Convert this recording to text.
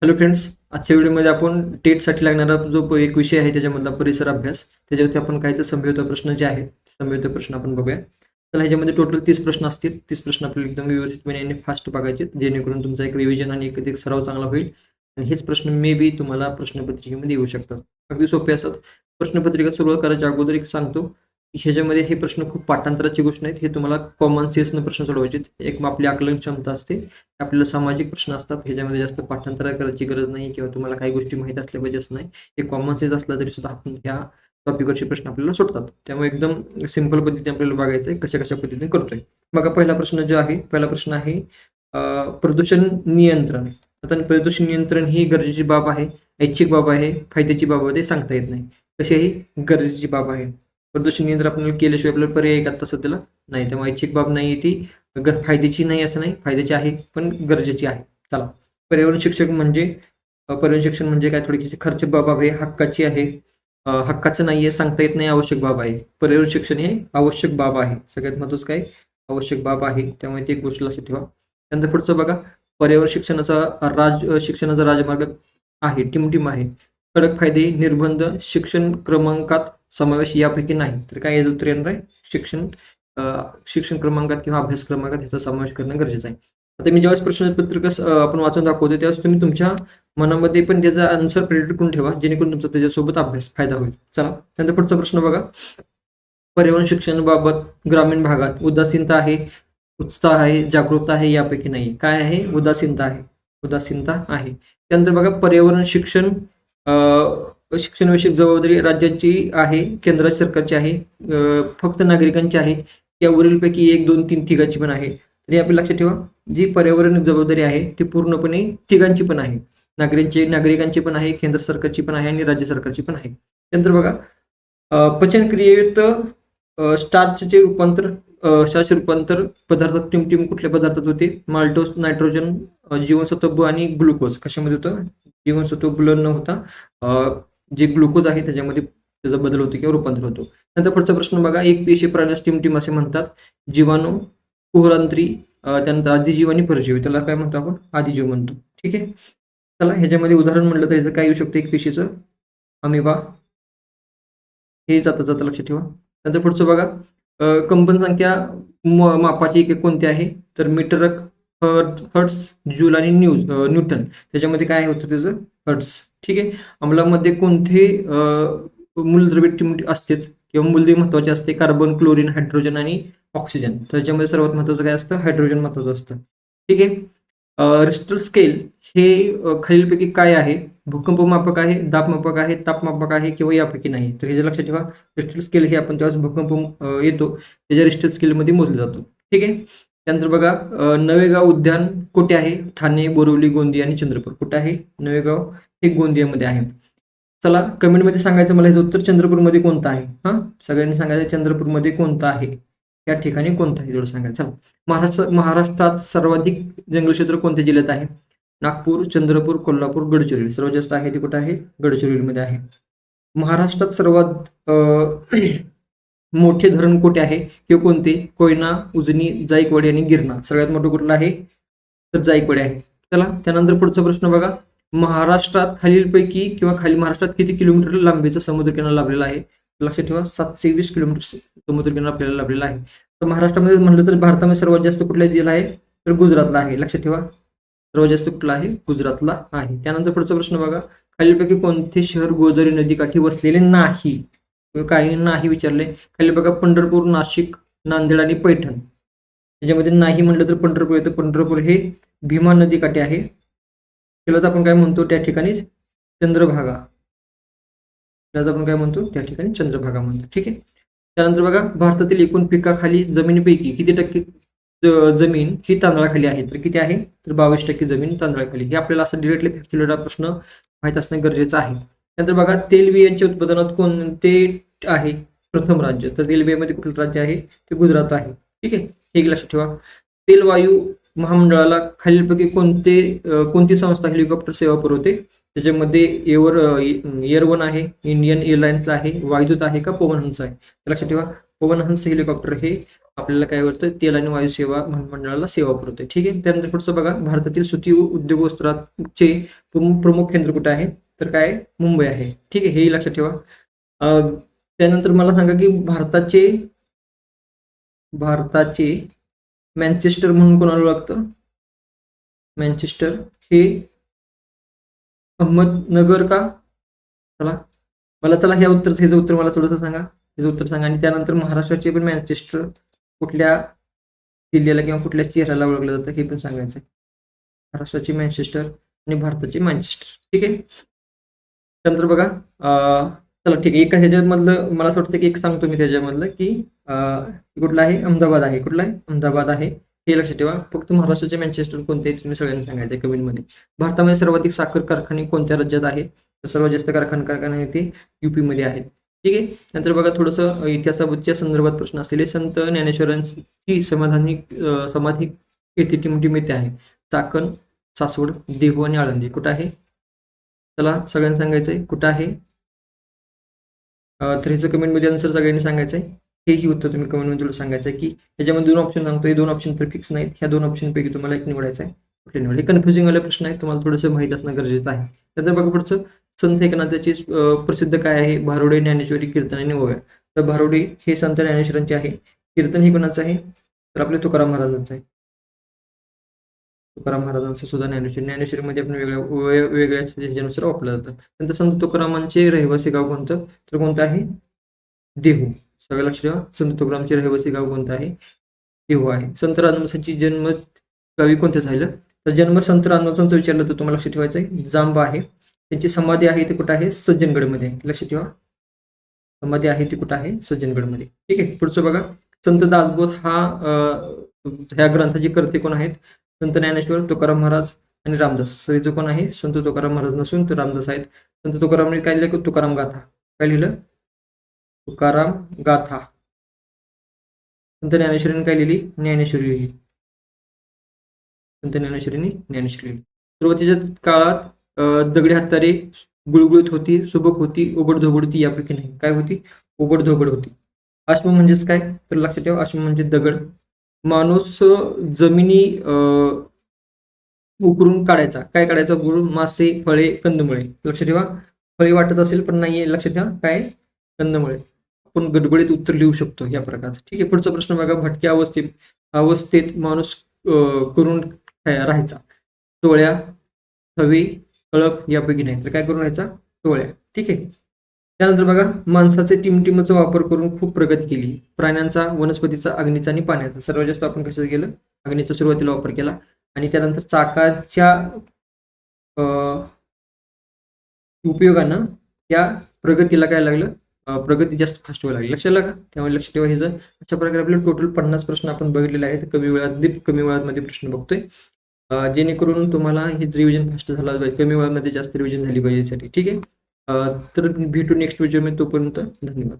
Hello friends, आजच्या व्हिडिओमध्ये आपण टेटसाठी लागणारा जो एक विषय आहे त्याच्यामधला परिसर अभ्यास, त्याच्यावरती आपण काही तर संभाव्य प्रश्न जे आहेत संभाव्य प्रश्न आपण बघूया. तर ह्याच्यामध्ये टोटल 30 प्रश्न असतील. 30 प्रश्न आपल्याला एकदम व्यवस्थितपणे आणि फास्ट बघायचे, जेणेकरून तुमचा एक रिव्हिजन आणि एक सराव चांगला होईल. आणि हेच प्रश्न मे बी तुम्हाला प्रश्नपत्रिकेमध्ये येऊ शकतात. अगदी सोपे असतात. प्रश्नपत्रिका सुरुवात करायच्या अगोदर एक सांगतो की ह्याच्यामध्ये हे प्रश्न खूप पाठांतराची गोष्ट नाहीत. हे तुम्हाला कॉमन सेन्सनं प्रश्न सोडवायचे. एक आपली आकलन क्षमता असते, आपल्याला सामाजिक प्रश्न असतात. ह्याच्यामध्ये जास्त पाठांतर करायची गरज नाही किंवा तुम्हाला काही गोष्टी माहीत असल्या पाहिजे असं नाही. हे कॉमन सेन्स असला तरी सुद्धा आपण ह्या टॉपिकवरचे प्रश्न आपल्याला सुटतात. त्यामुळे एकदम सिंपल पद्धतीने आपल्याला बघायचं आहे कशा कशा पद्धतीने करतोय. बघा, पहिला प्रश्न जो आहे, पहिला प्रश्न आहे प्रदूषण नियंत्रण. आता प्रदूषण नियंत्रण ही गरजेची बाब आहे, ऐच्छिक बाब आहे, फायद्याची बाब आहे, ते सांगता येत नाही. कशी ही गरजेची बाब आहे. प्रदूषण नियंत्रण आपल्याला केल्याशिवाय आपल्याला पर्याय आता सध्याला नाही. त्यामुळे ऐच्छिक बाब नाही, ती फायद्याची नाही असं नाही, फायद्याची आहे पण गरजेची आहे. चला, पर्यावरण शिक्षण म्हणजे पर्यावरण शिक्षण म्हणजे काय, थोडीशी खर्च बाब आहे, हक्काची आहे. हक्काचं नाहीये, सांगता येत नाही, आवश्यक बाब आहे. पर्यावरण शिक्षण हे आवश्यक बाब आहे. सगळ्यात महत्त्वाचं काय, आवश्यक बाब आहे. त्यामुळे ती एक गोष्ट लक्षात ठेवा. त्यानंतर पुढचं बघा, पर्यावरण शिक्षणाचा राजमार्ग आहे, टिमटिम आहे. कडक फायदे, निर्बंध, शिक्षण क्रमांकात समावेश यापैकी नाही. तर काय याचं उत्तर येणार आहे, शिक्षण क्रमांकात किंवा अभ्यास क्रमांकात ह्याचा समावेश करणं गरजेचं आहे. आता मी ज्यावेळेस प्रश्नपत्रिका आपण वाचून दाखवतो त्यावेळेस तुम्ही तुमच्या मनामध्ये पण त्याचा आन्सर प्रिडिक्ट करून ठेवा, जेणेकरून तुमचा त्याच्यासोबत अभ्यास फायदा होईल. चला, त्यानंतर पुढचा प्रश्न बघा, पर्यावरण शिक्षणाबाबत ग्रामीण भागात उदासीनता आहे, उत्साह आहे, जागरूकता आहे, यापैकी नाही. काय आहे, उदासीनता आहे. उदासीनता आहे. त्यानंतर बघा, पर्यावरण शिक्षणविषयक जबाबदारी राज्याची आहे, केंद्र सरकारची आहे, फक्त नागरिकांची आहे, या वरीलपैकी 1, 2, 3 तिघांची पण आहे. तरी आपल्या लक्षात ठेवा, जी पर्यावरण जबाबदारी आहे ती पूर्णपणे तिघांची पण आहे. नागरिकांची पण आहे, केंद्र सरकारची पण आहे आणि राज्य सरकारची पण आहे. त्यानंतर बघा, पचनक्रियेत स्टार्चचे रूपांतर पदार्थात टिमटिम कुठल्या पदार्थात होते, माल्टोज, नायट्रोजन, जीवनसत्व आणि ग्लुकोज. कशामध्ये होतं, जीवनसत्व ब्लर न होता जे ग्लुकोज आहे त्याच्यामध्ये त्याचा बदल होतो किंवा रूपांतर होतो. नंतर पुढचा प्रश्न बघा, एक पेशी प्राण्यास टिमटिम असे म्हणतात. जीवाणू, कुहरांत्री, त्यानंतर आदिजीव आणि परजीव. त्याला काय म्हणतो आपण, आदिजीव म्हणतो. ठीक आहे. चला, ह्याच्यामध्ये उदाहरण म्हणलं तर याचं काय येऊ शकतं, एक पेशीचं अमिबा. हे जाता लक्षात ठेवा. नंतर पुढचं बघा, कंपन संख्या मापाची एकक कोणते आहे, तर मीटर, हर्ट्स, जूल आणि न्यूटन. त्याच्यामध्ये काय होतं त्याचं, हर्ट्स. ठीक आहे. अम्लामध्ये कोणते मूलद्रव्य असतेच किंवा मूलद्रव्य महत्वाचे असते, कार्बन, क्लोरीन, हायड्रोजन आणि ऑक्सिजन. त्याच्यामध्ये सर्वात महत्वाचं काय असतं, हायड्रोजन महत्वाचं असतं. ठीक आहे. रिस्टर स्केल हे खालीलपैकी काय आहे, भूकंप मापक आहे, दाब मापक आहे, तापमापक आहे किंवा यापैकी नाही. तर हे लक्षात ठेवा, रिस्टर स्केल हे आपण जेव्हा भूकंप येतो त्याच्या रिस्टर स्केलमध्ये मोजले जातो. ठीक आहे. त्यानंतर बघा, नवेगाव उद्यान कुठे आहे, ठाणे, बोरिवली, गोंदिया आणि चंद्रपूर. कुठे आहे, नवेगाव हे गोंदियामध्ये आहे. चला, कमेंटमध्ये सांगायचं मला याचं उत्तर, चंद्रपूरमध्ये कोणतं आहे. सगळ्यांनी सांगायचं चंद्रपूरमध्ये कोणतं आहे, या ठिकाणी कोणतं आहे तेवढं सांगायचं. महाराष्ट्रात सर्वाधिक जंगल क्षेत्र कोणत्या जिल्ह्यात आहे, नागपूर, चंद्रपूर, कोल्हापूर, गडचिरोली. सर्वात जास्त आहे ते कुठे आहे, गडचिरोलीमध्ये आहे. महाराष्ट्रात सर्वात मोठे धरण कुठे आहे किंवा कोणते, कोयना, उजनी, जायकवाडी आणि गिरणा. सगळ्यात मोठं कुठलं आहे, तर जायकवाडी आहे. चला, त्यानंतर पुढचा प्रश्न बघा, महाराष्ट्रात खालीलपैकी किंवा महाराष्ट्रात किती किलोमीटर लांबीचा समुद्रकिनारा लाभलेला आहे. लक्षात ठेवा, 720 किलोमीटर समुद्रकिनारा आपल्याला लाभलेला आहे. तर महाराष्ट्रामध्ये म्हणलं तर भारतामध्ये सर्वात जास्त कुठला जिल्हा आहे, तर गुजरातला आहे. लक्षात ठेवा, सर्वात जास्त कुठला आहे, गुजरातला आहे. त्यानंतर पुढचा प्रश्न बघा, खालीलपैकी कोणते शहर गोदावरी नदीकाठी वसलेले नाही, काही नाही विचारले. खाली बघा, पंढरपूर, नाशिक, नांदेड आणि पैठण. त्याच्यामध्ये नाही म्हटलं तर पंढरपूर येतं. पंढरपूर हे भीमा नदीकाठी आहे. त्यालाच आपण काय म्हणतो, त्या ठिकाणी चंद्रभागा. त्यालाच आपण काय म्हणतो, त्या ठिकाणी चंद्रभागा म्हणतो. ठीक आहे. त्यानंतर बघा, भारतातील एकूण पिकाखाली जमिनीपैकी किती टक्के जमीन ही तांदळाखाली आहे, तर किती आहे, तर 22% जमीन तांदळाखाली. हे आपल्याला असं डिरेक्टली फॅक्च्युअल प्रश्न माहित असणं गरजेचं आहे. त्यानंतर बघा, तेलबियांच्या उत्पादनात कोणते आहे प्रथम राज्य, तर तेलबियामध्ये कुठलं राज्य आहे, ते गुजरात आहे. ठीक आहे. हे लक्षात ठेवा. तेलवायू महामंडळाला खालीलपैकी कोणती संस्था हेलिकॉप्टर सेवा पुरवते, त्याच्यामध्ये एअर1 आहे, इंडियन एअरलाइन्स आहे, वायुदूत आहे का पवनहंस आहे. लक्षात ठेवा, पवनहंस हेलिकॉप्टर हे आपल्याला काय वाटतं, तेल आणि वायू सेवा मंडळाला सेवा पुरवते. ठीक आहे. त्यानंतर पुढचं बघा, भारतातील सुती उद्योग वस्त्राचे प्रमुख केंद्र कुठे आहे, तर काय मुंबई आहे. ठीक आहे, हेही लक्षात ठेवा. त्यानंतर मला सांगा की भारताचे मँचेस्टर म्हणून कोणाला ओळखतं. मँचेस्टर हे अहमदनगर का. चला ह्या हेच उत्तर मला थोडंसं सांगा, हेच उत्तर सांगा. आणि त्यानंतर महाराष्ट्राचे पण मँचेस्टर कुठल्या जिल्ह्याला किंवा कुठल्या शहराला ओळखलं जातं हे पण सांगायचं आहे. महाराष्ट्राचे मँचेस्टर आणि भारताचे मँचेस्टर. ठीक आहे. त्यानंतर बघा, चला ठीक आहे, एका ह्याच्यामधलं मला असं वाटतं की एक सांगतो मी त्याच्यामधलं की कुठलं आहे, अहमदाबाद आहे. कुठलं आहे, अहमदाबाद आहे. हे लक्षात ठेवा. फक्त महाराष्ट्राचे मँचेस्टर कोणते आहे तुम्ही सगळ्यांनी सांगायचं कमेंटमध्ये. भारतामध्ये सर्वाधिक साखर कारखाने कोणत्या राज्यात आहे, तर सर्वात जास्त कारखाने आहेत ते UP मध्ये आहेत. ठीक आहे. नंतर बघा थोडंसं इतिहासाच्या संदर्भात प्रश्न असलेले, संत ज्ञानेश्वरांची समाधी येथे मिळते आहे. चाकण, सासवड, देहू आणि आळंदी. कुठं आहे, चला सगळ्यांनी सांगायचंय कुठं आहे. तर ह्याचं कमेंटमध्ये आन्सर सगळ्यांनी सांगायचं आहे. हेही उत्तर तुम्ही कमेंटमध्ये सांगायचं आहे की याच्यामध्ये 2 ऑप्शन सांगतो, हे 2 ऑप्शन तर फिक्स नाहीत. ह्या 2 ऑप्शनपैकी तुम्हाला एक निवडायचं आहे. कुठले निवड, हे कन्फ्युजिंग वाले प्रश्न आहेत, तुम्हाला थोडंसं माहित असणं गरजेचं आहे. त्यानंतर बघा पुढचं, संत एकनाथाची प्रसिद्ध काय आहे, भारुडे, ज्ञानेश्वरी, कीर्तन आणि ओव्या. तर भारुडे हे संत ज्ञानेश्वरांचे आहे. कीर्तन हे कोणाचं आहे, तर आपले तुकाराम महाराजांचं आहे. तुकाराम महाराजांचं सुद्धा ज्ञानेश्वरीमध्ये आपण वेगळ्या ह्याच्यानुसार वापरलं जातं. नंतर संत तुकारामांचे रहिवासी गाव कोणतं, तर कोणतं आहे, देहू. सगळं लक्ष ठेवा. संत तुकारामचे रहिवासी गाव कोणतं आहे, देहू आहे. संत रामदासांची जन्म गावी कोणतं झालं, तर जन्म संत रामदासांचं विचारलं तर तुम्हाला लक्ष ठेवायचं आहे जांबा आहे. त्यांची समाधी आहे ते कुठं आहे, सज्जनगडमध्ये. लक्ष ठेवा, समाधी आहे ती कुठं आहे, सज्जनगडमध्ये. ठीक आहे. पुढचं बघा, संत दासबोध ह्या ग्रंथाचे कर्ते कोण आहेत, संत ज्ञानेश्वर, तुकाराम महाराज आणि रामदास. जो कोण आहे, संत तुकाराम महाराज नसून तर रामदास आहेत. संत तुकारामने काय लिहिलं, तुकाराम गाथा. काय लिहिलं, तुकाराम गाथा. संत ज्ञानेश्वरीने काय लिहिली, ज्ञानेश्वरी लिहिली. संत ज्ञानेश्वरीने ज्ञानेश्वरी लिहिली. सुरुवातीच्या काळात दगडी हत्यारे गुळगुळीत होती, सुबक होती, उबडधोबड होती, यापैकी नाही. काय होती, उबडधोबड होती. अश्म म्हणजेच काय, तर लक्षात ठेवा, अश्म म्हणजे दगड. माणूस जमिनी उकरून काढायचा. काय काढायचा, गुळ, मासे, फळे, कंदमुळे. लक्ष ठेवा, फळे वाटत असेल पण नाहीये, लक्षात ठेवा काय, कंदमुळे. आपण गडबडीत उत्तर लिहू शकतो या प्रकारचं. ठीक आहे. पुढचा प्रश्न बघा, भटक्या अवस्थेत माणूस करून राहायचा. टोळ्या, थवी, कळप यापैकी नाही. तर काय करून राहायचा, टोळ्या. ठीक आहे. त्यानंतर बघा, माणसाचे टिमटिमचा वापर करून खूप प्रगती केली. प्राण्यांचा, वनस्पतीचा, अग्नीचा आणि पाण्याचा. सर्वात जास्त आपण कशाचं केलं, अग्नीचा सुरुवातीला वापर केला. आणि त्यानंतर चाकाच्या उपयोगानं त्या प्रगतीला काय लागलं, प्रगती जास्त फास्ट व्हायला लागली. लक्षात का, त्यामुळे लक्ष ठेवा. हे अशा प्रकारे आपल्याला टोटल 50 प्रश्न आपण बघितलेले आहेत. कमी वेळामध्ये प्रश्न बघतोय, जेणेकरून तुम्हाला हेच रिव्हिजन फास्ट झाला पाहिजे, कमी वेळामध्ये जास्त रिव्हिजन झाली पाहिजे यासाठी. ठीक आहे. तर भेटू नेक्स्ट व्हिडिओ मध्ये, तोपर्यंत धन्यवाद.